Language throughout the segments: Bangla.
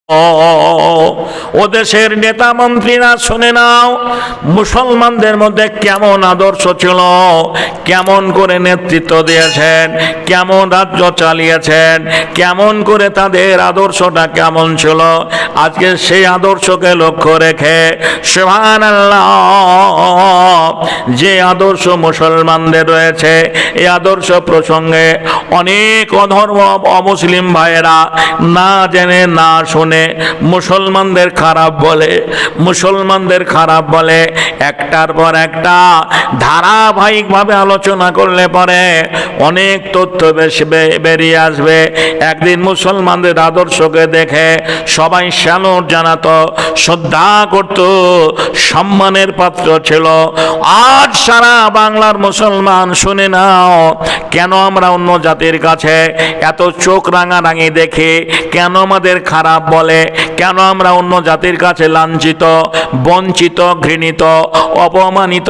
ও দেশের নেতা মন্ত্রীরা শুনে নাও, মুসলমানদের মধ্যে কেমন আদর্শ ছিল, কেমন করে নেতৃত্ব দিয়েছেন, কেমন রাজ্য চালিয়েছেন, কেমন করে তাদের আদর্শটা কেমন ছিল। আজকে সেই আদর্শকে লক্ষ্য রেখে সুবহানাল্লাহ, যে আদর্শ মুসলমানদের রয়েছে, এই আদর্শ প্রসঙ্গে অনেক অধর্ম অমুসলিম ভাইয়েরা না জেনে না শুনে মুসলমানদের খারাপ বলে, মুসলমানদের খারাপ বলে। একটার পর একটা ধারাবাহিকভাবে আলোচনা করলে পরে অনেক তথ্য বেরিয়ে আসবে। একদিন মুসলমানদের আদর্শকে দেখে সবাই স্যালুট জানাতো, শ্রদ্ধা করত, সম্মানের পাত্র ছিল। আজ সারা বাংলার মুসলমান শুনে নাও, কেন আমরা অন্য জাতির কাছে এত চোখ রাঙারাঙি দেখি, কেন আমাদের খারাপ বলে, কেন আমরা অন্য জাতির কাছে লাঞ্ছিত, বঞ্চিত, ঘৃণিত, অপমানিত?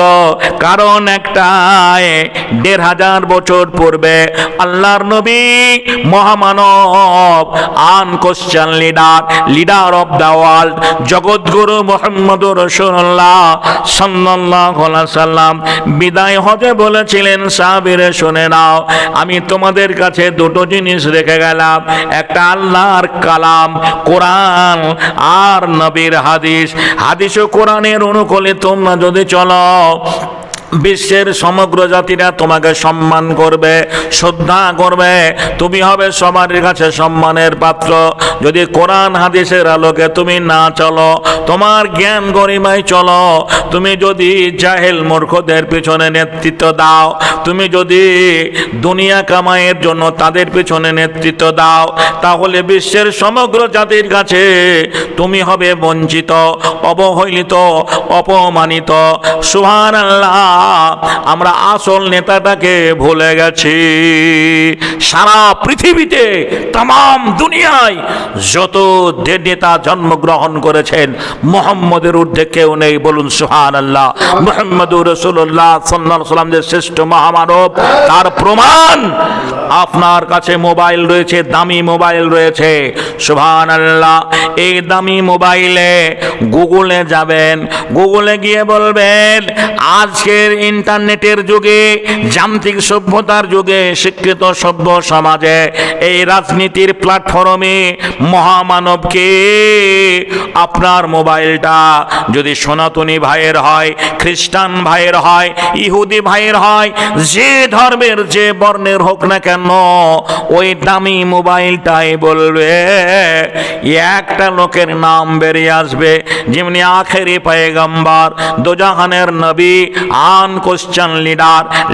কারণ একটাই, ১৫০০ বছর পূর্বে আল্লাহর নবী মহামানব, আনকোশ্চেন লিডার অফ দ্য ওয়ার্ল্ড, জগৎগুরু মুহাম্মদুর রাসূলুল্লাহ সাল্লাল্লাহু আলাইহি সাল্লাম বিদায় হজে বলেছিলেন, সাহাবীরা শুনে নাও, আমি তোমাদের কাছে দুটো জিনিস রেখে গেলাম, একটা আল্লাহর কালাম কোরআন, আর নবীর হাদিস। হাদিস ও কোরআনের অনুকূলে তোমরা যদি চলো, বিশ্বের সমগ্র জাতিরা তোমাকে সম্মান করবে, শ্রদ্ধা করবে, তুমি হবে সবার কাছে সম্মানের পাত্র। যদি কোরআন হাদিসের আলোকে তুমি না চলো, তোমার জ্ঞান গরিমায় চলো, তুমি যদি জাহেল মূর্খদের পিছনে নেতৃত্ব দাও, তুমি যদি দুনিয়া কামাইয়ের জন্য তাদের পিছনে নেতৃত্ব দাও, তাহলে বিশ্বের সমগ্র জাতির কাছে তুমি হবে বঞ্চিত, অবহেলিত, অপমানিত। সুবহানাল্লাহ, আমরা আসল নেতাটাকে ভুলে গেছি। সারা পৃথিবীতে, তাম দুনিয়ায় যত নেতা জন্মগ্রহণ করেছেন, মুহাম্মদের ঊর্ধ্বে কেউ নেই। বলুন সুবহানাল্লাহ। মুহাম্মদুর রাসূলুল্লাহ সাল্লাল্লাহু আলাইহি ওয়াসাল্লাম যে শ্রেষ্ঠ মহামানব, তার প্রমাণ আপনার কাছে মোবাইল রয়েছে, দামি মোবাইল রয়েছে। সুবহানাল্লাহ, এই দামি মোবাইলে গুগলে যাবেন, গুগলে গিয়ে বলবেন, আজকের ইন্টারনেটের যুগে, যান্ত্রিক সভ্যতার যুগে, শিক্ষিত সভ্য সমাজে, এই রাজনীতির প্ল্যাটফর্মে মহামানবকে। আপনার মোবাইলটা যদি সনাতনী ভাইয়ের হয়, খ্রিস্টান ভাইয়ের হয়, ইহুদি ভাইয়ের হয়, যে ধর্মের যে বর্ণের হোক না কেন, ওই দামি মোবাইলটাই বলবে, একটা লোকের নাম বেরিয়ে আসবে, যেমনি আখেরি পয়গম্বর, দোজাহানের নবী, unquestioned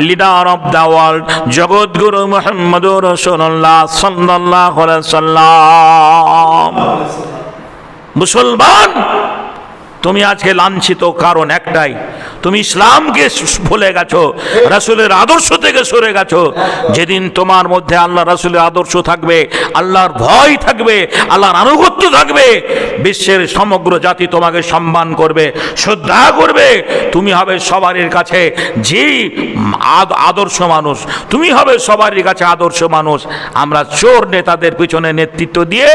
leader of the world, জগৎগুরু মুহাম্মদুর রাসূলুল্লাহ সাল্লাল্লাহু আলাইহি সাল্লাম। মুসলমান, তুমি আজকে লাঞ্ছিত কারণ একটাই, তুমি ইসলামকে ভুলে গেছো, রাসূলের আদর্শ থেকে সরে গেছো। যেদিন তোমার মধ্যে আল্লাহ রাসূলের আদর্শ থাকবে, আল্লাহর ভয় থাকবে, আল্লাহর আনুগত্য থাকবে, বিশ্বের সমগ্র জাতি তোমাকে সম্মান করবে, শ্রদ্ধা করবে। তুমি হবে সবার কাছে যে আদর্শ মানুষ, তুমি হবে সবার কাছে আদর্শ মানুষ। আমরা চোর নেতাদের পিছনে নেতৃত্ব দিয়ে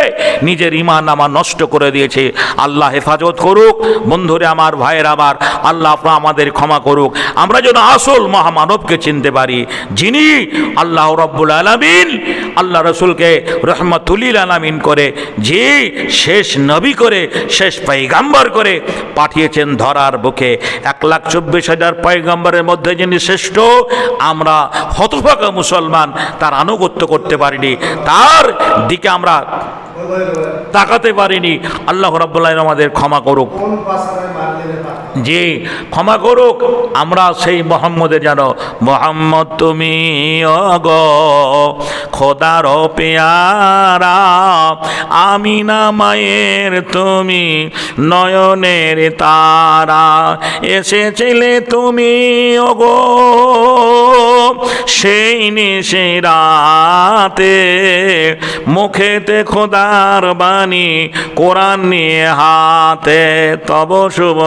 নিজের ঈমান আমার নষ্ট করে দিয়েছি। আল্লাহ হেফাজত করুক। বন্ধুরে আমার, ভাইয়ের আমার, আল্লাহ আমাদের ক্ষমা করুক। আমরা যেন আসল মহামানবকে চিনতে পারি, যিনি আল্লাহ রাব্বুল আলামিন আল্লাহ রাসূলকে রহমাতুল লিল আলামিন করে, যে শেষ নবী করে, শেষ পয়গম্বর করে পাঠিয়েছেন ধরার বুকে। 1,24,000 পয়গম্বরের মধ্যে যিনি শ্রেষ্ঠ, আমরা হতভাগা মুসলমান তার আনুগত্য করতে পারিনি, তার দিকে আমরা তাকাতে পারিনি। আল্লাহ রাব্বুল আলামিন আমাদের ক্ষমা করুক, যে ক্ষমা করুক। আমরা সেই মোহাম্মদের জানো, মোহাম্মদ তুমি ওগো খোদার পেয়ারা, আমিনা মায়ের তুমি নয়নের তারা, এসেছিলে তুমি ওগো সেই নিশি রাতে, মুখেতে খোদার বাণী, কোরআন নিয়ে হাতে, তব শুভ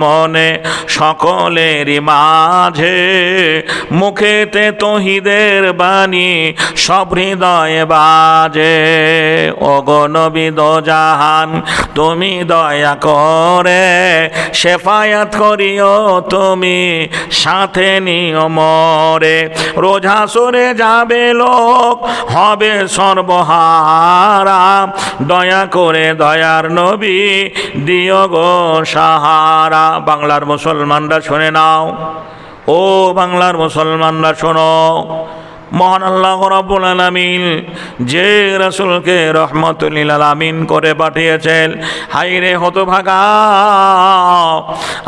মনে সকলেরই মাঝে, মুখেতে তৌহিদের বাণী সব হৃদয়ে বাজে। ওগো নবী দো জাহান তুমি দয়া করে শেফায়াত করিও তুমি, সাথে নিও মরে। রোজ হাসরে যাবে লোক হবে সর্বহারা, দয়া করে দয়ার নবী দিও গো সাহারা। বাংলার মুসলমানরা শুনে নাও, ও বাংলার মুসলমানরা শোনো, মহান আল্লাহ রাব্বুল আলামিন যে রাসূলকে রহমাতুল লিল আলামিন করে পাঠিয়েছেন, হায়রে হতভাগা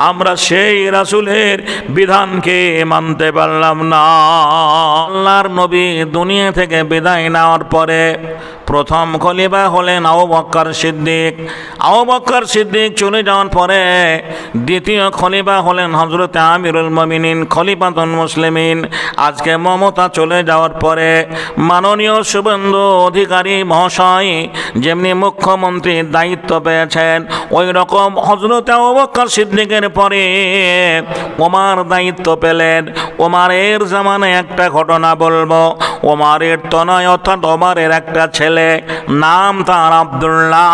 আমরা সেই রাসূলের বিধানকে মানতে পারলাম না। আল্লাহর নবী দুনিয়া থেকে বিদায় নেওয়ার পরে প্রথম খলিফা হলেন আবু বকর সিদ্দিক। আবু বকর সিদ্দিক চলে যাওয়ার পরে দ্বিতীয় খলিফা হলেন হযরত আমিরুল মুমিনিন খলিফাতুল মুসলিমিন। আজকে মমতা চলে যাওয়ার পরে মাননীয় শুভেন্দু অধিকারী মহাশয় যেমনি মুখ্যমন্ত্রীর দায়িত্ব পেয়েছেন, ওই রকম হযরত আবু বকর সিদ্দিকের পরে ওমর দায়িত্ব পেলেন। ওমরের জামানায় একটা ঘটনা বলবো। ওমরের তনয় অর্থাৎ ওমরের একটা ছেলে, নাম তার আব্দুল্লাহ,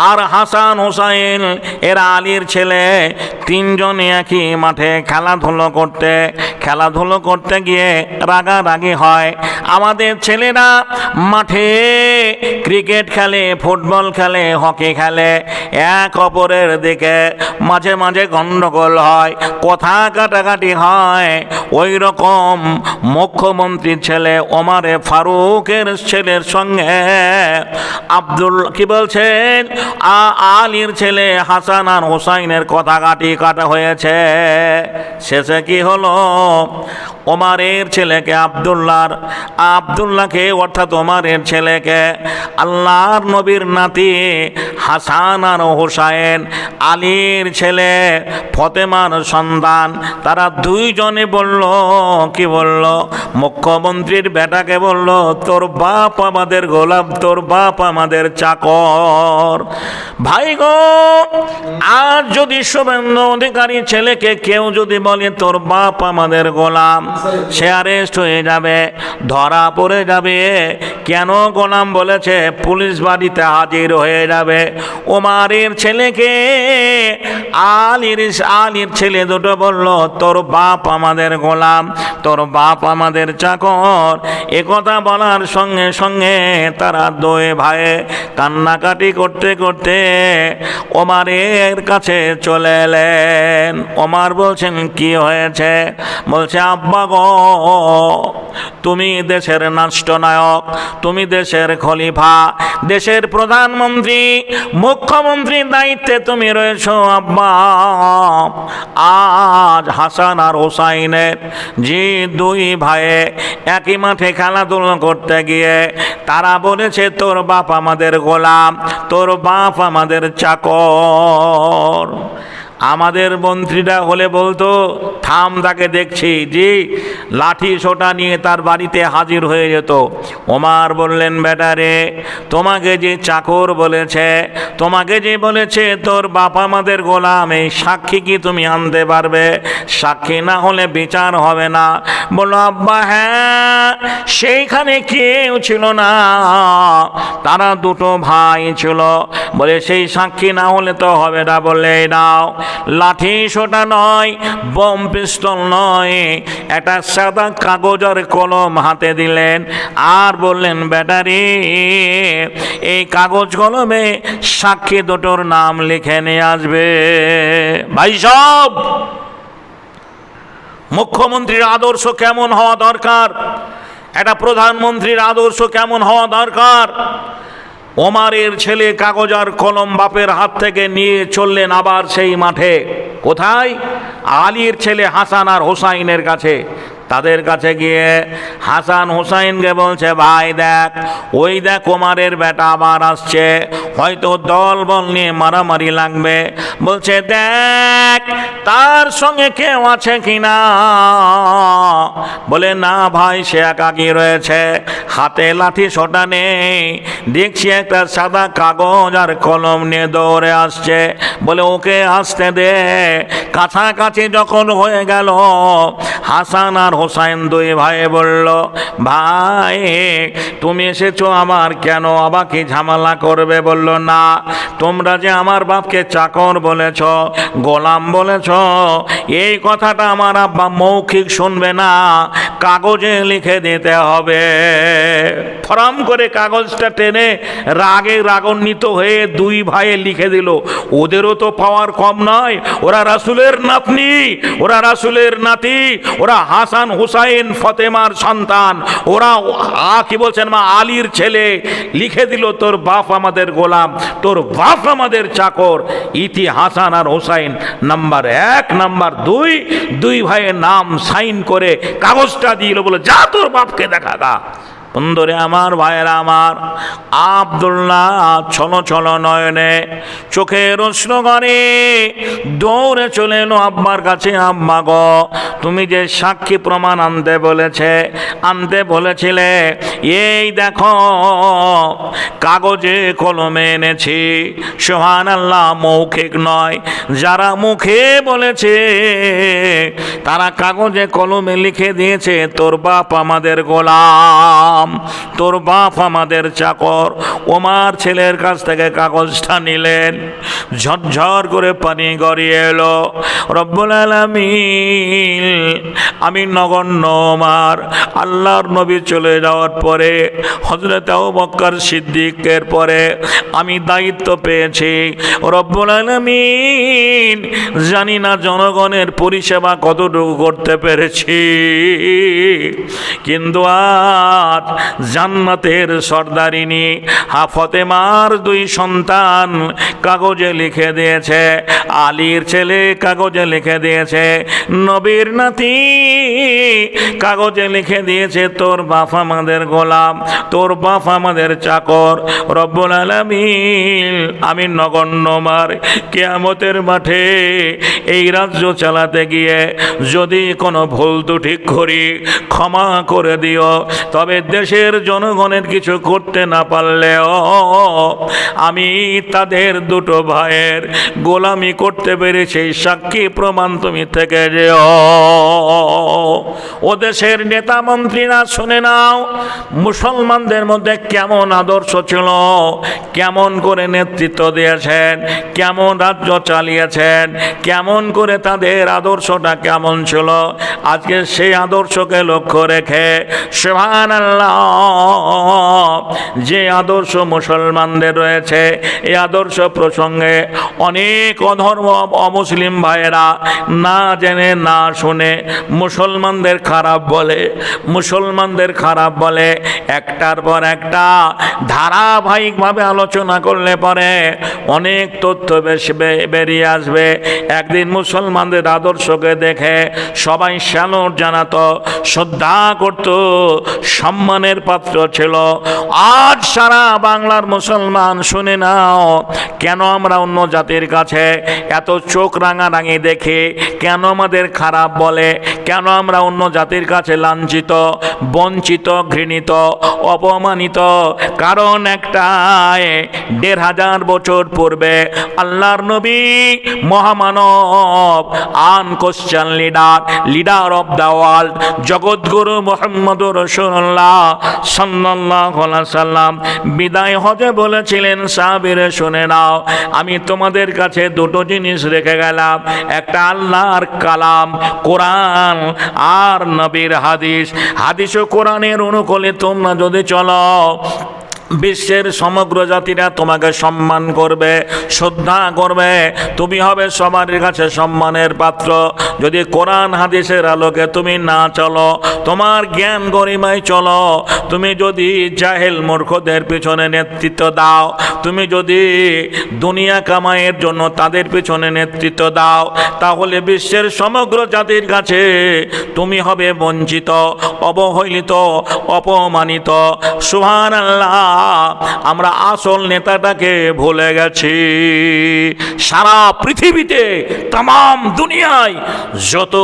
আর হাসান হোসাইন এরা আলীর ছেলে। তিনজনে একই মাঠে খেলাধুলো করতে গিয়ে রাগারাগি হয়। আমাদের ছেলেরা মাঠে ক্রিকেট খেলে, ফুটবল খেলে, হকি খেলে, এক অপরের দিকে মাঝে মাঝে গন্ডগোল হয়, কথা কাটাকাটি হয়। ওই রকম মুখ্যমন্ত্রীর ছেলে ওমরে ফারুকের ছেলের সঙ্গে আলীর ছেলে হাসান আর হোসাইনের কথা কাটা হয়েছে। শেষে কি হলো, ওমরের ছেলেকে আব্দুল্লাহকে অর্থাৎ ওমরের ছেলেকে আল্লাহর নবীর নাতি হাসান আর হোসাইন, আলীর ছেলে ফতেমার সন্তান, তারা দুইজনে বলল, কি বলল, মুখ্যমন্ত্রীর বেটাকে বলল, তোর বাপ আমাদের গোলাম, তোর বাপ আমাদের চাকর। ভাই গো, আর যদি শুভেন্দু অধিকারী ছেলেকে কেউ যদি বলে তোর বাপ আমাদের গোলাম, সে অ্যারেস্ট হয়ে যাবে, ধরা পড়ে যাবে। কেন গোলাম বলেছে? পুলিশ বাড়িতে হাজির হয়ে যাবে। ওমরের ছেলেকে আলীর ছেলে দুটো বলল, তোর বাপ আমাদের গোলাম, তোর বাপ আমাদের চাকর। একথা বলার সঙ্গে সঙ্গে তারা দুই ভাই কান্নাকাটি করতে করতে ওমরের কাছে চলে এলেন। ওমর বলছেন, কি হয়েছে? বলছে, আব্বা গো, তুমি দেশের রাষ্ট্রনায়ক, তুমি দেশের খলিফা, দেশের প্রধানমন্ত্রী, মুখ্যমন্ত্রীর দায়িত্বে তুমি রয়েছো। আব্বা, আজ হাসান আর হোসাইনের যে দুই ভাইয়ে একই মাঠে খেলাধুলা করতে গিয়ে তারা বলেছে তোর বাপ আমাদের গোলাম, তোর বাপ আমাদের চাকর। আমাদের মন্ত্রীরা হলে বলতো, থাম, তাকে দেখছি, জি, লাঠি সোটা নিয়ে তার বাড়িতে হাজির হয়ে যেত। ওমর বললেন, বেটারে, তোমাকে যে চাকর বলেছে, তোমাকে যে বলেছে তোর বাপ আমাদের গোলাম, এই সাক্ষী কি তুমি আনতে পারবে? সাক্ষী না হলে বিচার হবে না। বলল, আব্বা হ্যাঁ, সেইখানে কেউ ছিল না, তারা দুটো ভাই ছিল। বলে, সেই সাক্ষী না হলে তো হবে না। বললে, নাও, লাঠি সোটা নয়, বোম পিস্তল নয়, একটা সাদা কাগজ আর কলম হাতে দিলেন, আর বললেন, ব্যাটারি, এই কাগজ কলমে সাক্ষী দুটোর নাম লিখে নিয়ে আসবে। ভাই সব, মুখ্যমন্ত্রীর আদর্শ কেমন হওয়া দরকার, একটা প্রধানমন্ত্রীর আদর্শ কেমন হওয়া দরকার। ওমরের ছেলে কাগজ আর কলম বাপের হাত থেকে নিয়ে চললেন আবার সেই মাঠে। কোথায়? আলীর ছেলে হাসান আর হোসাইনের কাছে। তাদের কাছে গিয়ে হাসান হুসাইনকে বলছে, ভাই দেখ, ওই দেখ ওমরের বেটা আবার আসছে, হয়তো দল বল নিয়ে মারামারি লাগবে। বলছে দেখ তার সঙ্গে কেউ আছে কিনা। বলে না ভাই, সে একাকী রয়েছে, হাতে লাঠি সোটা নেই, দেখছি একটা সাদা কাগজ আর কলম নিয়ে দৌড়ে আসছে। বলে ওকে আসতে দে। কাছাকাছি যখন হয়ে গেল, হাসান আর হোসাইন দুই ভাই বলল, ভাই তুমি এসেছো আমার কেন, আবাকে ঝামেলা করবে? বলল না, তোমরা যে আমার বাপকে চাকর বলেছ, গোলাম বলেছ, এই কথাটা আমার আব্বা মৌখিক শুনবে না, কাগজে লিখে দিতে হবে। ফরাম করে কাগজটা টেনে রাগে রাগান্বিত হয়ে দুই ভাইয়ে লিখে দিল। ওদেরও তো পাওয়ার কম নয়, ওরা রাসূলের নাতনি, ওরা রাসূলের নাতি, ওরা হাসান হুসাইন ফতেমার সন্তান, ওরা কি বলছেন মা আলীর ছেলে। লিখে দিল তোর বাপ আমাদের গোলাম, তোর বাপ আমাদের চাকর। ইতি হাসান আর হুসাইন নাম্বার 1 নাম্বার 2, দুই ভাইয়ের নাম সাইন করে কাগজটা দিল। বলে যা তোর বাপকে দেখা গা। বন্ধুরে আমার, ভাইয়েরা আমার, আব্দুল্লাহ ছলো ছলো নয়নে চোখের অশ্রু করে দৌড়ে চলে এলো আব্বার কাছে। আব্বা গো, তুমি যে সাক্ষী প্রমাণ আনতে বলেছিলে, এই দেখো কাগজে কলমে এনেছি। সুবহানাল্লাহ, মৌখিক নয়, যারা মুখে বলেছে তারা কাগজে কলমে লিখে দিয়েছে, তোর বাপ আমাদের গোলাম, তোর বাপ আমাদের চাকর। ওমার ছেলের কাছ থেকে কাগজটা নিলেন, ঝরঝর করে পানি গড়িয়ে এলো। রব্বুল আলামিন, আমি নগণ্য ওমর, আল্লাহর নবী চলে যাওয়ার পরে, হযরত আবু বকর সিদ্দিকের পরে আমি দায়িত্ব পেয়েছি। রব্বুল আলামিন, জানি না জনগণের পরিষেবা কতটুকু করতে পেরেছি, কিন্তু আজ জান্নাতের সর্দারিনী ফাতেমার 2 সন্তান কাগজে লিখে দিয়েছে, আলীর ছেলে কাগজে লিখে দিয়েছে, নবীর নাতি কাগজে লিখে দিয়েছে, তোর বাপ আমাদের গোলাম, তোর বাপ আমাদের চাকর। রব্বুল আলামিন, আমি নগণ্য ওমর কিয়ামতের মাঠে এই রাজ্য চালাতে গিয়ে যদি কোনো ভুল ত্রুটি করি ক্ষমা করে দিও। তবে দেশের জনগণের কিছু করতে না পারলেও আমি তাদের 2 ভাইয়ের গোলামি করতে পেরেছি, সাক্ষী প্রমাণ তুমি থেকে যেও। ও দেশের নেতা মন্ত্রীরা শুনে নাও, মুসলমানদের মধ্যে কেমন আদর্শ ছিল, কেমন করে নেতৃত্ব দিয়েছেন, কেমন রাজ্য চালিয়েছেন, কেমন করে তাদের আদর্শটা কেমন ছিল। আজকে সেই আদর্শকে লক্ষ্য রেখে সুবহানাল্লাহ, যে আদর্শ মুসলমানদের রয়েছে, এই আদর্শ প্রসঙ্গে অনেক অধর্ম অমুসলিম ভাইয়েরা না জেনে না শুনে মুসলমানদের খারাপ বলে, একটার পর একটা ধারাবাহিকভাবে আলোচনা করলে পরে অনেক তথ্য বেরিয়ে আসবে। একদিন মুসলমানদের আদর্শকে দেখে সবাই শ্যালট জানাতো, শ্রদ্ধা করত, সম্মানের পাত্র ছিল। আজ সারা বাংলার মুসলমান শুনে নাও, কেন আমরা অন্য জাতির কাছে এত চোখ রাঙারাঙি দেখি, কেন আমাদের খারাপ বলে, কেন আমরা অন্য জাতির কাছে লাঞ্ছিত, বঞ্চিত, ঘৃণিত, অপমানিত? কারণ একটাই, 1500 বছর পূর্বে আল্লাহর নবী মহামানব, আনকোশ্চেন লিডার অফ দ্য ওয়ার্ল্ড, জগৎগুরু মুহাম্মদুর রাসূলুল্লাহ সাল্লাল্লাহু আলাইহি সাল্লাম বিদায় হজে বলেছিলেন, সাহাবীরা শুনে নাও, আমি তোমাদের কাছে 2 জিনিস রেখে গেলাম, একটা আল্লাহর কালাম কোরআন আর নবীর হাদিস। হাদিস ও কোরআনের অনুকূলে তোমরা যদি চলো, বিশ্বের সমগ্র জাতিরা তোমাকে সম্মান করবে, শ্রদ্ধা করবে, তুমি হবে সবার কাছে সম্মানের পাত্র। যদি কোরআন হাদিসের আলোকে তুমি না চলো, তোমার জ্ঞান গরিমায় চলো, তুমি যদি জাহেল মূর্খদের পিছনে নেতৃত্ব দাও, তুমি যদি দুনিয়া কামাইয়ের জন্য তাদের পিছনে নেতৃত্ব দাও, তাহলে বিশ্বের সমগ্র জাতির কাছে তুমি হবে বঞ্চিত, অবহেলিত, অপমানিত। সুবহানাল্লাহ, আমরা আসল নেতাটাকে ভুলে গেছি। সারা পৃথিবীতে তাম দুনিয়ায় যত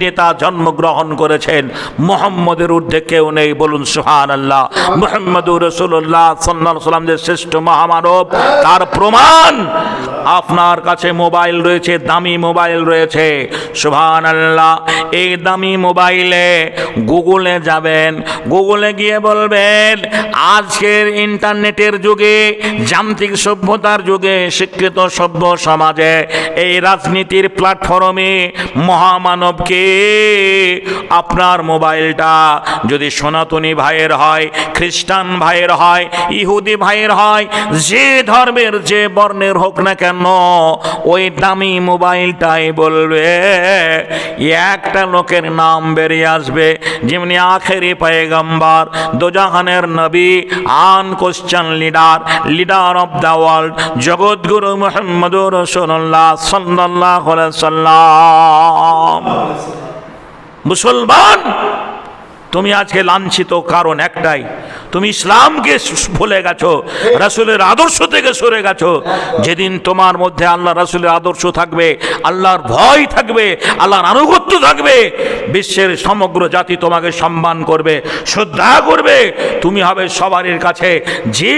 নেতা জন্মগ্রহণ করেছেন, মুহাম্মদের ঊর্ধ্বে কেউ নেই। বলুন সুবহানাল্লাহ। মুহাম্মদুর রাসূলুল্লাহ সাল্লাল্লাহু আলাইহি ওয়াসাল্লাম যে শ্রেষ্ঠ মহামানব, তার প্রমাণ আপনার কাছে মোবাইল রয়েছে, দামি মোবাইল রয়েছে। সুবহানাল্লাহ। এই দামি মোবাইলে গুগলে যাবেন, গুগলে গিয়ে বলবেন আজকের ইন্টারনেটের যুগে, যান্ত্রিক সভ্যতার যুগে, শিক্ষিত সভ্য সমাজে, এই রাজনীতির প্ল্যাটফর্মে মহামানবকে। আপনার মোবাইলটা যদি সনাতনী ভাইয়ের হয়, খ্রিস্টান ভাইয়ের হয়, ইহুদি ভাইয়ের হয়, যে ধর্মের যে বর্ণের হোক না কেন, ওই দামি মোবাইলটাই বলবে, একটা লোকের নাম বেরিয়ে আসবে যেমনি আখেরি পয়গম্বর, দোজাহানের নবী, unquestioned leader, leader of the world, জগৎগুরু মুহাম্মদুর রাসূলুল্লাহ সাল্লাল্লাহু আলাইহি ওয়াসাল্লাম। মুসলমান, তুমি আজকে লাঞ্ছিত কারণ একটাই, তুমি ইসলামকে ভুলে গেছো, রাসূলের আদর্শ থেকে সরে গেছো। যেদিন তোমার মধ্যে আল্লাহ রাসূলের আদর্শ থাকবে, আল্লাহর ভয় থাকবে, আল্লাহর আনুগত্য থাকবে, বিশ্বের সমগ্র জাতি তোমাকে সম্মান করবে, শ্রদ্ধা করবে। তুমি হবে সবারই কাছে যে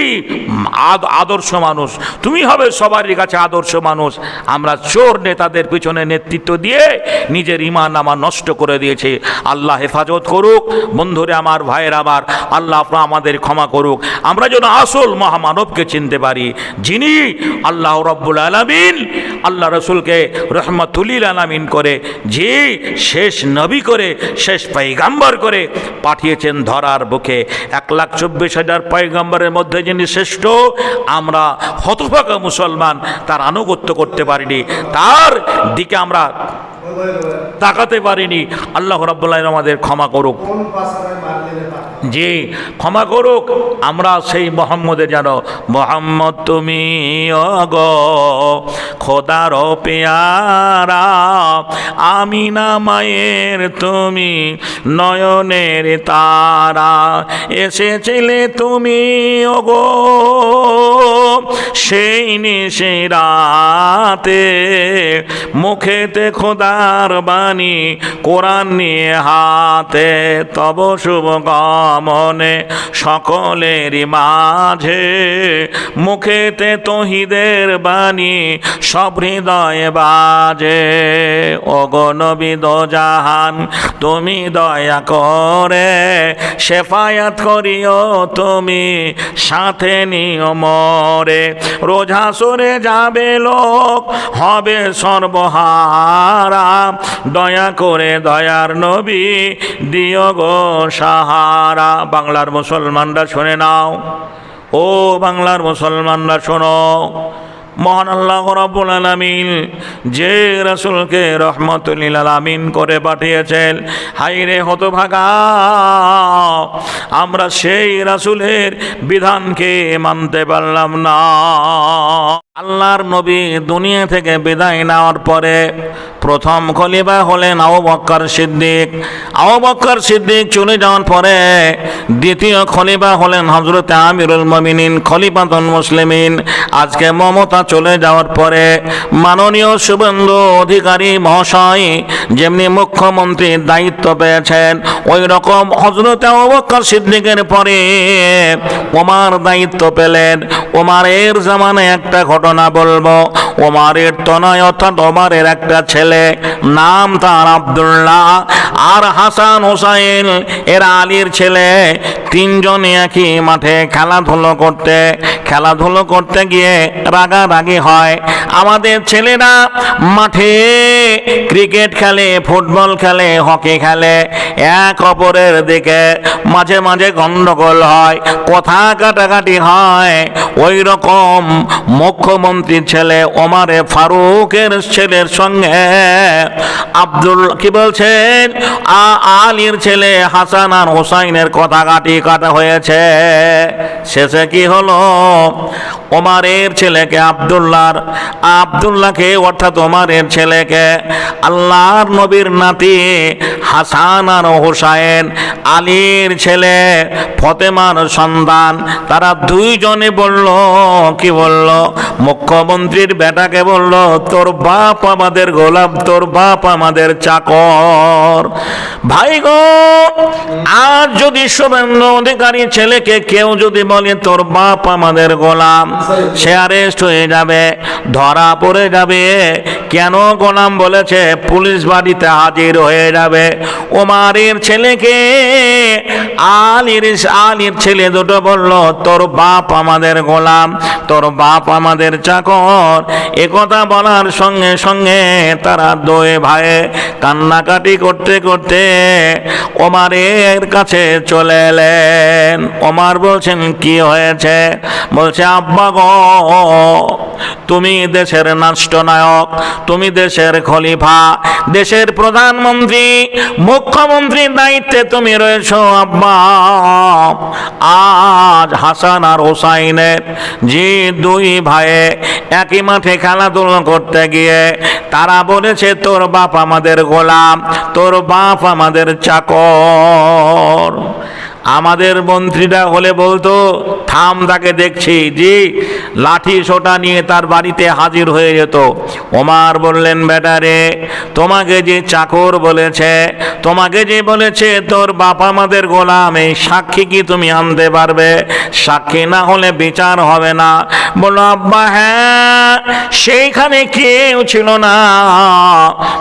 আদর্শ মানুষ, তুমি হবে সবারই কাছে আদর্শ মানুষ। আমরা চোর নেতাদের পিছনে নেতৃত্ব দিয়ে নিজের ঈমান আমার নষ্ট করে দিয়েছি। আল্লাহ হেফাজত করুক। বন্ধুরে আমার, ভাইয়ের আমার, আল্লাহ আপনার আমাদের ক্ষমা করুক। আমরা যেন আসল মহামানবকে চিনতে পারি, যিনি আল্লাহ রাব্বুল আলামিন আল্লাহ রসুলকে রহমাতুল লিল আলামিন করে, যে শেষ নবী করে, শেষ পয়গাম্বর করে পাঠিয়েছেন ধরার বুকে। 1,24,000 পয়গাম্বরের মধ্যে যিনি শ্রেষ্ঠ, আমরা হতভাগা মুসলমান তার আনুগত্য করতে পারিনি, তার দিকে আমরা তাকাতে পারিনি। আল্লাহ রাব্বুল আলামিন আমাদের ক্ষমা করুক, জি ক্ষমা করুক। আমরা সেই মোহাম্মদের যেন, মোহাম্মদ তুমি ওগো খোদার পেয়ারা, আমিনা মায়ের তুমি নয়নের তারা, এসেছিলে তুমি ওগো সেই নিশি রাতে, মুখেতে খোদার বাণী, কোরআন নিয়ে হাতে, তব শুভ গমনে সকলেরই মাঝে, মুখেতে তৌহিদের বাণী সব হৃদয়ে বাজে। ওগো নবী দোজাহান তুমি দয়া করে, শেফায়াত করিও তুমি সাথে নিও মরে, রোজ হাসরে যাবে লোক হবে সর্বহারা, দয়া করে দয়ার নবী দিও গো সাহারা। বাংলার মুসলমানরা শুনে নাও, ও বাংলার মুসলমানরা শোনো, মহান আল্লাহ রাব্বুল আলামিন যে রাসূলকে রহমাতুল লিল আলামিন করে পাঠিয়েছেন, হায়রে হতভাগা আমরা সেই রাসূলের বিধানকে মানতে পারলাম না। আল্লাহর নবী দুনিয়া থেকে বিদায় নেওয়ার পরে প্রথম খলিফা হলেন আবু বকর সিদ্দিক। আবু বকর সিদ্দিক চলে যাওয়ার পরে দ্বিতীয় খলিফা হলেন হযরত আমিরুল মুমিনিন খলিফাতুল মুসলিমিন। আজকে মমতা চলে যাওয়ার পরে মাননীয় শুভেন্দু অধিকারী মহাশয় যেমনি মুখ্যমন্ত্রীর দায়িত্ব পেয়েছেন, ওই রকম হযরত আবু বকর সিদ্দিকের পরে ওমর দায়িত্ব পেলেন। ওমরের জামানায় একটা ঘটনা বলবো। ওমরের তনয় অর্থাৎ ওমরের একটা ছেলে, নাম তার আব্দুল্লাহ, আর হাসান হোসাইন এরা আলীর ছেলে। তিনজনে একই মাঠে খেলাধুলো করতে খেলাধুলো করতে গিয়ে রাগারাগি হয়। আমাদের ছেলেরা মাঠে ক্রিকেট খেলে, ফুটবল খেলে, হকি খেলে, এক অপরের দিকে মাঝে মাঝে গন্ডগোল হয়, কথা কাটাকাটি হয়। ওই রকম মুখ্যমন্ত্রীর ছেলে ওমারে ফারুকের ছেলের সঙ্গে আব্দুল কি বলছেন আলীর ছেলে হাসান আর হোসাইনের কথা কাটা হয়েছে। শেষে কি হলো, ওমারের ছেলেকে আব্দুল্লাহকে অর্থাৎ ওমারের ছেলেকে আল্লাহর নবীর নাতি হাসান আর হোসাইন, আলীর ছেলে ফতেমার সন্তান, তারা দুইজনে বলল, কি বলল, মুখ্যমন্ত্রীর বেটাকে বলল, তোর বাপ আমাদের গোলাম, তোর বাপ আমাদের চাকর। ভাই গো, আজ যদি শুভেন্দু অধিকারী ছেলেকে কেউ যদি বলে তোর বাপ আমাদের গোলাম, সে অ্যারেস্ট হয়ে যাবে, ধরা পড়ে যাবে। কেন গোলাম বলেছে? পুলিশ বাড়িতে হাজির হয়ে যাবে। ওমারের ছেলেকে আলীর ছেলে দুটো বলল, তোর বাপ আমাদের গোলাম, তোর বাপ আমাদের চাকর। একথা বলার সঙ্গে সঙ্গে তারা দুই ভাই কান্নাকাটি করতে করতে ওমারের কাছে চলে এলেন। ওমর বলছেন, কি হয়েছে? বলছে, আব্বা গো, তুমি দেশের রাষ্ট্রনায়ক, তুমি দেশের খলিফা, দেশের প্রধানমন্ত্রী, মুখ্যমন্ত্রীর দায়িত্বে তুমি রয়েছো আব্বা। আজ হাসান আর হোসাইনের যে দুই ভাই একই মাঠে খেলাধুলা করতে গিয়ে তারা বলেছে তোর বাপ আমাদের গোলাম, তোর বাপ আমাদের চাকর। আমাদের মন্ত্রীরা হলে বলতো, থাম, তাকে দেখছি, জি, লাঠি সোটা নিয়ে তার বাড়িতে হাজির হয়ে যেত। ওমর বললেন, বেটারে, তোমাকে যে চাকর বলেছে, তোমাকে যে বলেছে তোর বাপ আমাদের গোলাম, এই সাক্ষী কি তুমি আনতে পারবে? সাক্ষী না হলে বিচার হবে না। বললো, আব্বা হ্যাঁ, সেইখানে কেউ ছিল না,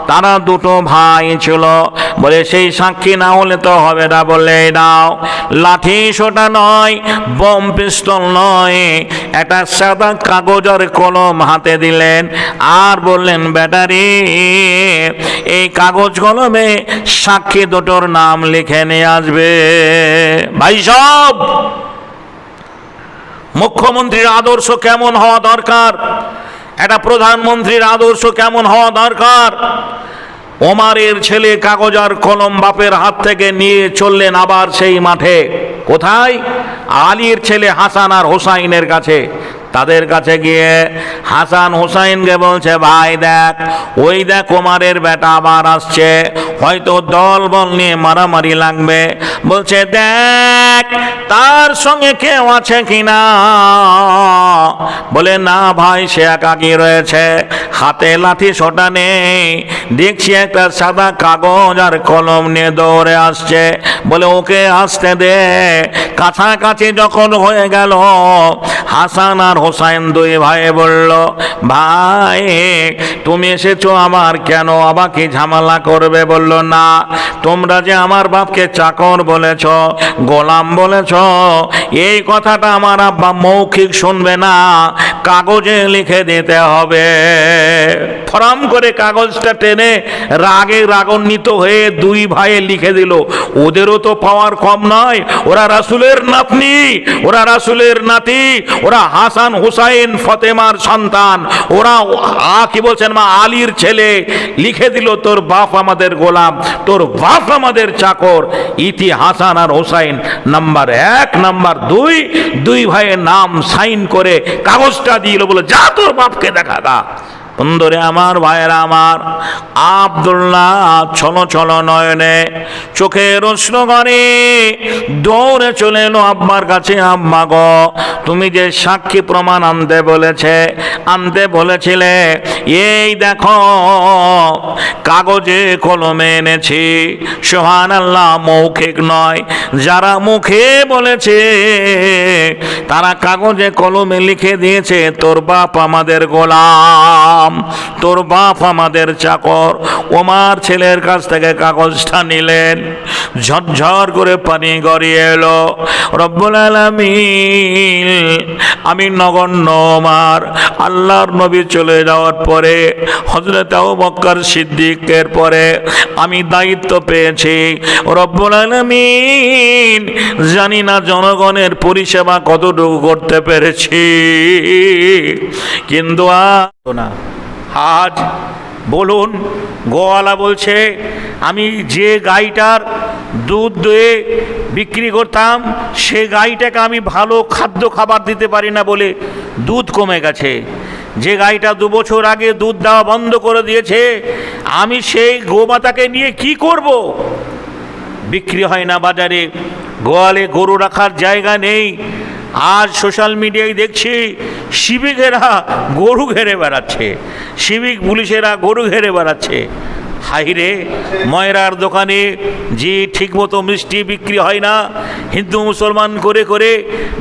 তারা দুটো ভাই ছিল। বলে, সেই সাক্ষী না হলে তো হবে না। বললে, নাও, লাঠি সোটা নয়, বোম পিস্তল নয়, একটা সাদা কাগজ আর কলম হাতে দিলেন আর বললেন, ব্যাটারি, এই কাগজ কলমে সাক্ষী দুটোর নাম লিখে নিয়ে আসবে। ভাই সব, মুখ্যমন্ত্রীর আদর্শ কেমন হওয়া দরকার, একটা প্রধানমন্ত্রীর আদর্শ কেমন হওয়া দরকার। ওমারের ছেলে কাগজ আর কলম বাপের হাত থেকে নিয়ে চললেন আবার সেই মাঠে। কোথায়? আলীর ছেলে হাসান আর হোসাইনের কাছে। তাদের কাছে গিয়ে হাসান হোসাইনকে বলছে, ভাই দেখ, ওই দেখ ওমারের বেটা আবার আসছে, হয়তো দল বল নিয়ে মারামারি লাগবে। বলছে, দেখ তার সঙ্গে কেউ আছে কিনা। বলে, না ভাই, সে একাকী রয়েছে, হাতে লাঠি সোটা নেই, দেখছি একটা সাদা কাগজ আর কলম নিয়ে দৌড়ে আসছে। বলে, ওকে আসতে দে। কাছাকাছি যখন হয়ে গেল, হাসান আর হোসাইন দুই ভাই বলল, ভাই তুমি এসেছো আবার কেন, আমাকে ঝামেলা করবে? বলল, না, তোমরা যে আমার বাপকে চাকর বলেছ, গোলাম বলেছ, এই কথাটা আমার আব্বা মৌখিক শুনবে না, কাগজে লিখে দিতে হবে। ফরাম করে কাগজটা টেনে রাগে রাগান্বিত হয়ে দুই ভাই লিখে দিল। ওদেরও তো পাওয়ার কম নয়, ওরা রাসূলের নাতনি, ওরা রাসূলের নাতি, ওরা হাসান হুসাইন ফতেমার সন্তান, ওরা কি বলছেন মা আলীর ছেলে। লিখে দিল, তোর বাপ আমাদের গোলাম, তোর বাপ আমাদের চাকর। ইতি হাসান আর হুসাইন নাম্বার 1, নাম্বার 2, দুই ভাইয়ের নাম সাইন করে কাগজটা দিল। বলে, যা তোর বাপকে দেখা দা। বন্ধুরে আমার, ভাইয়েরা আমার, আব্দুল্লাহ ছলো ছলো নয়নে চোখের অশ্র করে দৌড়ে চলে এলো আব্বার কাছে। আম্মা গো, তুমি যে সাক্ষী প্রমাণ আনতে বলেছিলে, এই দেখো কাগজে কলমে এনেছি। সুবহানাল্লাহ, মৌখিক নয়, যারা মুখে বলেছে তারা কাগজে কলমে লিখে দিয়েছে, তোর বাপ আমাদের গোলাম। করলাম, তোর বাপ আমাদের চাকর। ওমার ছেলের কাছ থেকে কাগজটা নিলেন, ঝরঝর করে পানি গড়িয়ে এলো। রব্বুল আলামিন, আমি নগণ্য ওমর আল্লাহর নবী চলে যাওয়ার পরে হযরত আবু বকর সিদ্দিকের পরে আমি দায়িত্ব পেয়েছি। রব্বুল আলামিন, জানি না জনগণের পরিষেবা কতটুকু করতে পেরেছি, কিন্তু আজ বলুন, গোয়ালা বলছে আমি যে গাইটার দুধ দয়ে বিক্রি করতাম সে গাইটাকে আমি ভালো খাদ্য খাবার দিতে পারি না বলে দুধ কমে গেছে। যে গাইটা 2 বছর আগে দুধ দেওয়া বন্ধ করে দিয়েছে, আমি সেই গোমাতাকে নিয়ে কি করব? বিক্রি হয় না বাজারে, গোয়ালে গরু রাখার জায়গা নেই। আজ সোশ্যাল মিডিয়ায় দেখছি সিভিকেরা গরু ঘেরে বেড়াচ্ছে, সিভিক পুলিশেরা গরু ঘেরে বেড়াচ্ছে। হাইরে, ময়রার দোকানে যে ঠিকমতো মিষ্টি বিক্রি হয় না, হিন্দু মুসলমান করে করে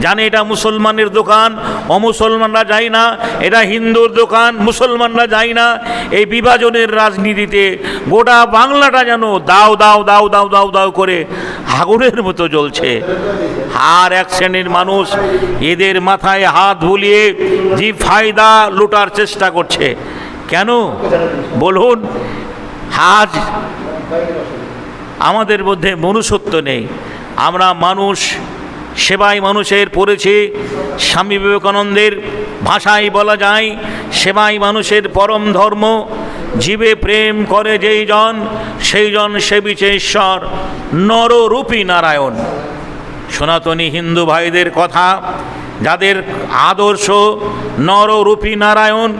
জানে এটা মুসলমানের দোকান, অমুসলমানরা যায় না, এটা হিন্দুর দোকান, মুসলমানরা যায় না। এই বিভাজনের রাজনীতিতে গোটা বাংলাটা যেন দাও দাও দাও দাও দাও দাও করে আগুনের মতো জ্বলছে। আর এক শ্রেণীর মানুষ এদের মাথায় হাত বুলিয়ে যে ফায়দা লুটার চেষ্টা করছে। কেন বলুন? আজ আমাদের মধ্যে মনুষ্যত্ব নেই। আমরা মানুষ, সেবাই মানুষের পড়েছি। স্বামী বিবেকানন্দের ভাষায় বলা যায়, সেবাই মানুষের পরম ধর্ম। জীবে প্রেম করে যেই জন, সেই জন সেবিছে ঈশ্বর, নররূপী নারায়ণ। সনাতনী হিন্দু ভাইদের কথা, যাদের আদর্শ নররূপী নারায়ণ,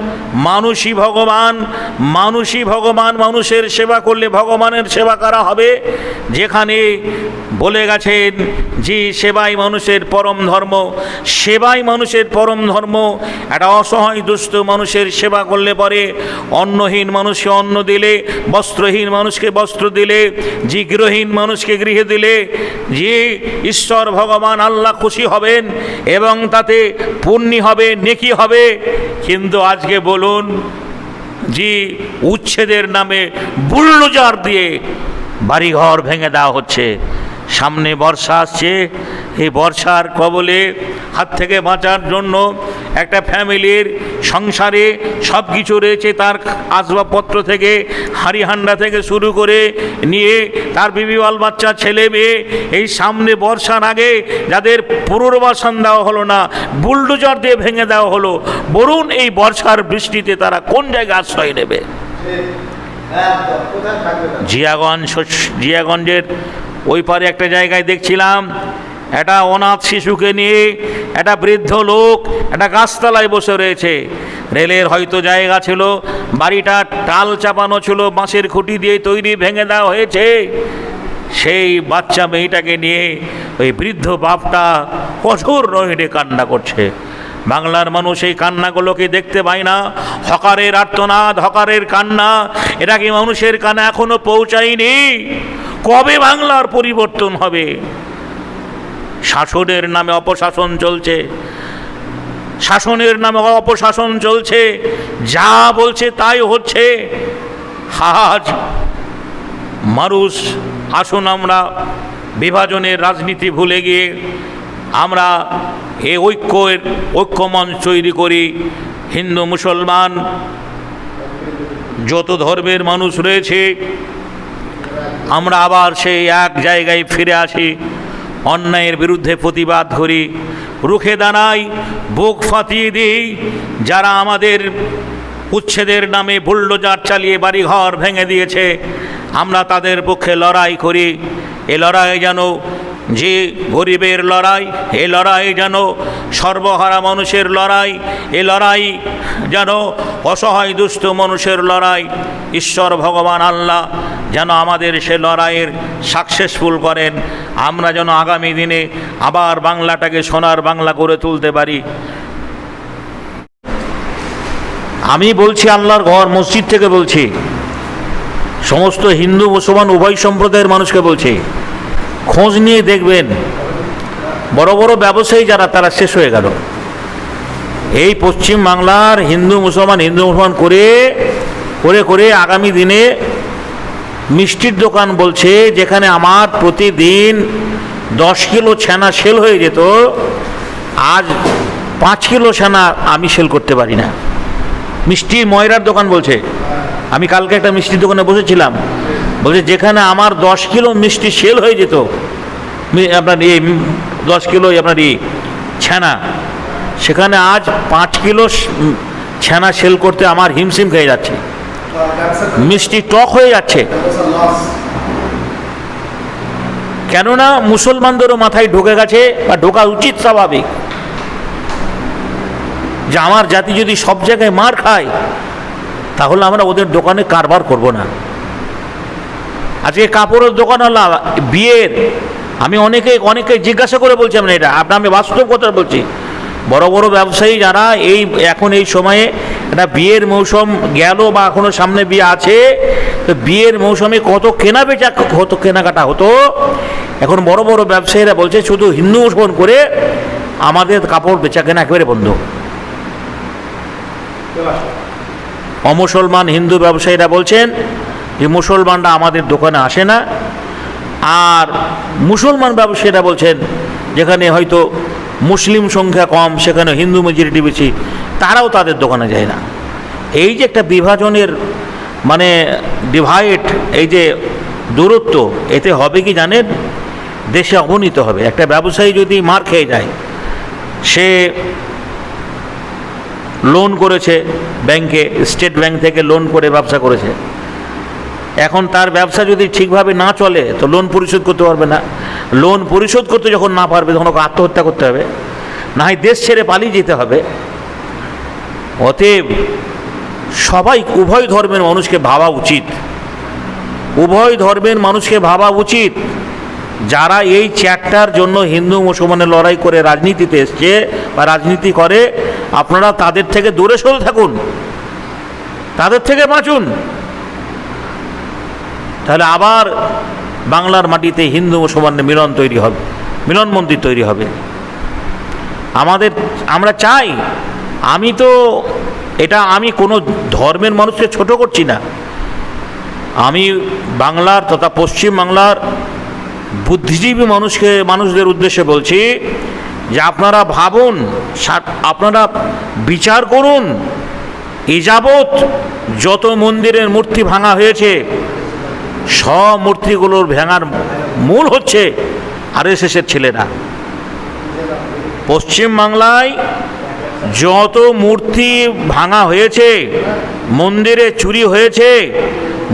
মানুষই ভগবান, মানুষই ভগবান, মানুষের সেবা করলে ভগবানের সেবা করা হবে। যেখানে বলে গেছেন যে সেবাই মানুষের পরম ধর্ম, সেবাই মানুষের পরম ধর্ম। একটা অসহায় দুস্থ মানুষের সেবা করলে পরে, অন্নহীন মানুষকে অন্ন দিলে, বস্ত্রহীন মানুষকে বস্ত্র দিলে, যে গৃহহীন মানুষকে গৃহে দিলে, যে ঈশ্বর ভগবান আল্লাহ খুশি হবেন এবং তাতে পুণ্যি হবে, নেকি হবে। কিন্তু আজকে বলুন, যে উচ্ছেদের নামে বুলডোজার দিয়ে বাড়িঘর ভেঙে দেওয়া হচ্ছে। সামনে বর্ষা আসছে, এই বর্ষার কবলে হাত থেকে বাঁচার জন্য একটা ফ্যামিলির সংসারে সব কিছু রয়েছে, তার আসবাবপত্র থেকে হাঁড়ি হান্ডা থেকে শুরু করে নিয়ে তার বিবিবাল বাচ্চা ছেলে মেয়ে, এই সামনে বর্ষার আগে যাদের পুনর্বাসন দেওয়া হলো না, বুলডোজার দিয়ে ভেঙে দেওয়া হলো। বলুন, এই বর্ষার বৃষ্টিতে তারা কোন জায়গায় আশ্রয় নেবে? জিয়াগঞ্জের ওই পারে একটা জায়গায় দেখছিলাম, একটা অনাথ শিশুকে নিয়ে একটা বৃদ্ধ লোক একটা গাছতলায় বসে রয়েছে। রেলের হয়তো জায়গা ছিল, বাড়িটা টাল চাপানো ছিল, বাঁশের খুঁটি দিয়ে তৈরি, ভেঙে দেওয়া হয়েছে। সেই বাচ্চা মেয়েটাকে নিয়ে ওই বৃদ্ধ বাপটা কঠোর নহিরে কান্না করছে। বাংলার মানুষ এই কান্নাগুলোকে দেখতে পায় না। হকারের আর্তনাদ, হকারের কান্না, এটা কি মানুষের কানে এখনো পৌঁছায়নি? কবে বাংলার পরিবর্তন হবে? শাসনের নামে অপশাসন চলছে, শাসনের নামে অপশাসন চলছে, যা বলছে তাই হচ্ছে। আজ মানুষ, আসুন আমরা বিভাজনের রাজনীতি ভুলে গিয়ে আমরা এই ঐক্যমঞ্চ তৈরি করি। হিন্দু মুসলমান যত ধর্মের মানুষ রয়েছে, আমরা আবার সেই এক জায়গায় ফিরে আসি, অন্যায়ের বিরুদ্ধে প্রতিবাদ করি, রুখে দাঁড়াই, বুক ফাটিয়ে দিই। যারা আমাদের উচ্ছেদের নামে বুলডোজার চালিয়ে বাড়িঘর ভেঙে দিয়েছে, আমরা তাদের পক্ষে লড়াই করি। এ লড়াই যেন যে গরিবের লড়াই, এ লড়াই যেন সর্বহারা মানুষের লড়াই, এ লড়াই যেন অসহায় দুস্থ মানুষের লড়াই। ঈশ্বর ভগবান আল্লাহ যেন আমাদের সে লড়াইয়ের সাকসেসফুল করেন। আমরা যেন আগামী দিনে আবার বাংলাটাকে সোনার বাংলা করে তুলতে পারি। আমি বলছি, আল্লাহর ঘর মসজিদ থেকে বলছি, সমস্ত হিন্দু মুসলমান উভয় সম্প্রদায়ের মানুষকে বলছি, খোঁজ নিয়ে দেখবেন বড় বড় ব্যবসায়ী যারা, তারা শেষ হয়ে গেল। এই পশ্চিম বাংলার হিন্দু মুসলমান করে করে করে আগামী দিনে মিষ্টির দোকান বলছে, যেখানে আমার প্রতিদিন 10 কিলো ছানা সেল হয়ে যেত, আজ 5 কিলো ছানা আমি সেল করতে পারি না। মিষ্টি ময়রার দোকান বলছে, আমি কালকে একটা মিষ্টির দোকানে বসেছিলাম, বলছে যেখানে আমার 10 কিলো মিষ্টি সেল হয়ে যেত, আপনার এই 10 কিলো আপনার এই ছানা, সেখানে আজ 5 কিলো ছানা সেল করতে আমার হিমশিম খেয়ে যাচ্ছে, মিষ্টি টক হয়ে যাচ্ছে। কেননা মুসলমানদেরও মাথায় ঢুকে গেছে, বা ঢোকা উচিত, স্বাভাবিক, যে আমার জাতি যদি সব জায়গায় মার খায়, তাহলে আমরা ওদের দোকানে কারবার করব না। আজকে কাপড়ের দোকান হলো বিয়ের, আমি অনেকে জিজ্ঞাসা করে বলছি, আমরা এটা আমি বাস্তব কথা বলছি, বড় বড় ব্যবসায়ী যারা এখন এই সময়ে একটা বিয়ের মৌসুম গেল বা এখনো সামনে বিয়ে আছে, তো বিয়ের মৌসুমে কত কেনাকাটা হতো, এখন বড় বড় ব্যবসায়ীরা বলছে শুধু হিন্দু মুসলমান করে আমাদের কাপড় বেচা কেনা একেবারে বন্ধ। অমুসলমান হিন্দু ব্যবসায়ীরা বলছেন যে মুসলমানরা আমাদের দোকানে আসে না, আর মুসলমান ব্যবসায়ীরা বলছেন যেখানে হয়তো মুসলিম সংখ্যা কম, সেখানে হিন্দু মেজরিটি বেশি, তারাও তাদের দোকানে যায় না। এই যে একটা বিভাজনের ডিভাইড, এই যে দূরত্ব, এতে হবে কি জানেন, দেশে অবনীত হবে। একটা ব্যবসায়ী যদি মার খেয়ে যায়, সে লোন করেছে ব্যাংকে, স্টেট ব্যাংক থেকে লোন করে ব্যবসা করেছে, এখন তার ব্যবসা যদি ঠিকভাবে না চলে তো লোন পরিশোধ করতে পারবে না। লোন পরিশোধ করতে যখন না পারবে, তখন ওকে আত্মহত্যা করতে হবে, না হয় দেশ ছেড়ে পালিয়ে যেতে হবে। অতএব সবাই, উভয় ধর্মের মানুষকে ভাবা উচিত, উভয় ধর্মের মানুষকে ভাবা উচিত। যারা এই চ্যাটটার জন্য হিন্দু মুসলমানের লড়াই করে রাজনীতিতে এসছে বা রাজনীতি করে, আপনারা তাদের থেকে দূরে সরে থাকুন, তাদের থেকে বাঁচুন, তাহলে আবার বাংলার মাটিতে হিন্দু মুসলমানের মিলন তৈরি হবে, মিলন মন্দির তৈরি হবে। আমরা চাই, আমি কোনো ধর্মের মানুষকে ছোট করছি না, আমি বাংলার তথা পশ্চিম বাংলার বুদ্ধিজীবী মানুষদের উদ্দেশ্যে বলছি যে আপনারা ভাবুন, আপনারা বিচার করুন, এ যাবৎ যত মন্দিরের মূর্তি ভাঙা হয়েছে, সব মূর্তিগুলোর ভাঙার মূল হচ্ছে আরএসএসের ছেলেরা। পশ্চিম বাংলায় যত মূর্তি ভাঙা হয়েছে, মন্দিরে চুরি হয়েছে,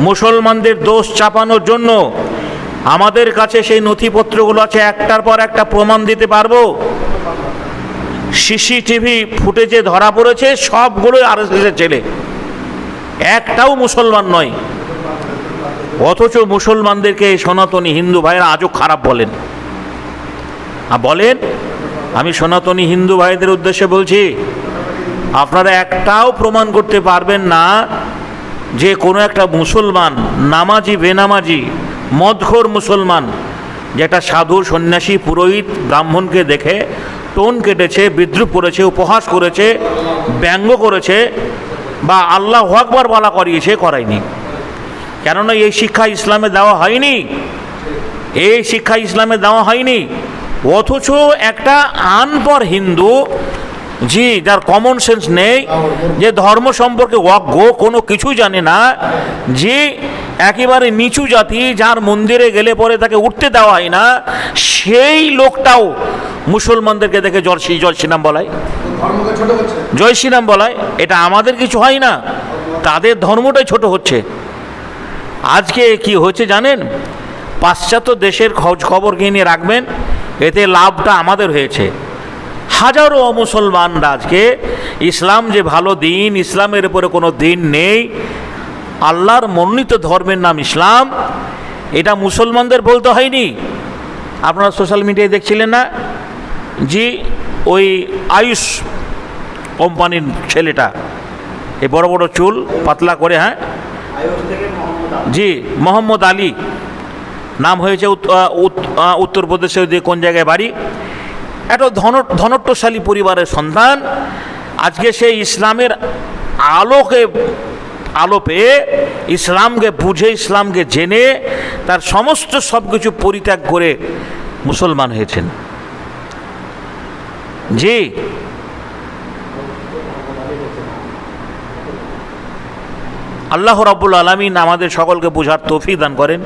মুসলমানদের দোষ চাপানোর জন্য আমাদের কাছে সেই নথিপত্রগুলো আছে, একটার পর একটা প্রমাণ দিতে পারবো। সিসিটিভি ফুটেজে ধরা পড়েছে, সবগুলোই আরএসএসের ছেলে, একটাও মুসলমান নয়। অথচ মুসলমানদেরকে সনাতনী হিন্দু ভাইয়েরা আজও খারাপ বলেন। আমি সনাতনী হিন্দু ভাইদের উদ্দেশ্যে বলছি, আপনারা একটাও প্রমাণ করতে পারবেন না যে কোনো একটা মুসলমান, নামাজি বেনামাজি মদখোর মুসলমান, যেটা সাধু সন্ন্যাসী পুরোহিত ব্রাহ্মণকে দেখে টোন কেটেছে, বিদ্রুপ করেছে, উপহাস করেছে, ব্যঙ্গ করেছে, বা আল্লাহু আকবার বলা করায়নি। কেননা এই শিক্ষা ইসলামে দেওয়া হয়নি, এই শিক্ষা ইসলামে দেওয়া হয়নি। অথচ একটা আনপড় হিন্দু, যার কমন সেন্স নেই, যে ধর্ম সম্পর্কে অজ্ঞ, কোনো কিছু জানে না, যে একেবারে নিচু জাতি, যার মন্দিরে গেলে পরে তাকে উঠতে দেওয়া হয় না, সেই লোকটাও মুসলমানদেরকে দেখে জয় শ্রীরাম বলায়, জয় শ্রীরাম বলায়। এটা আমাদের কিছু হয় না, তাদের ধর্মটাই ছোট হচ্ছে। আজকে কি হচ্ছে জানেন, পাশ্চাত্য দেশের খোঁজ খবর নিয়ে রাখবেন, এতে লাভটা আমাদের হয়েছে। হাজারো মুসলমানরা আজকে ইসলাম যে ভালো দিন, ইসলামের উপরে কোনো দিন নেই, আল্লাহর মনোনীত ধর্মের নাম ইসলাম, এটা মুসলমানদের বলতে হয়নি। আপনারা সোশ্যাল মিডিয়ায় দেখছিলেন না, ওই আয়ুষ কোম্পানির ছেলেটা, এই বড় বড় চুল পাতলা করে, হ্যাঁ মোহাম্মদ আলী নাম হয়েছে, উত্তরপ্রদেশে কোন জায়গায় বাড়ি, একটা ধনট্টশালী পরিবারের সন্তান। আজকে সেই ইসলামের আলো পেয়ে, ইসলামকে বুঝে, ইসলামকে জেনে তার সমস্ত সব কিছু পরিত্যাগ করে মুসলমান হয়েছেন। জি, আল্লাহ রাব্বুল আলামিন আমাদের সকলকে বোঝার তৌফিক দান করেন।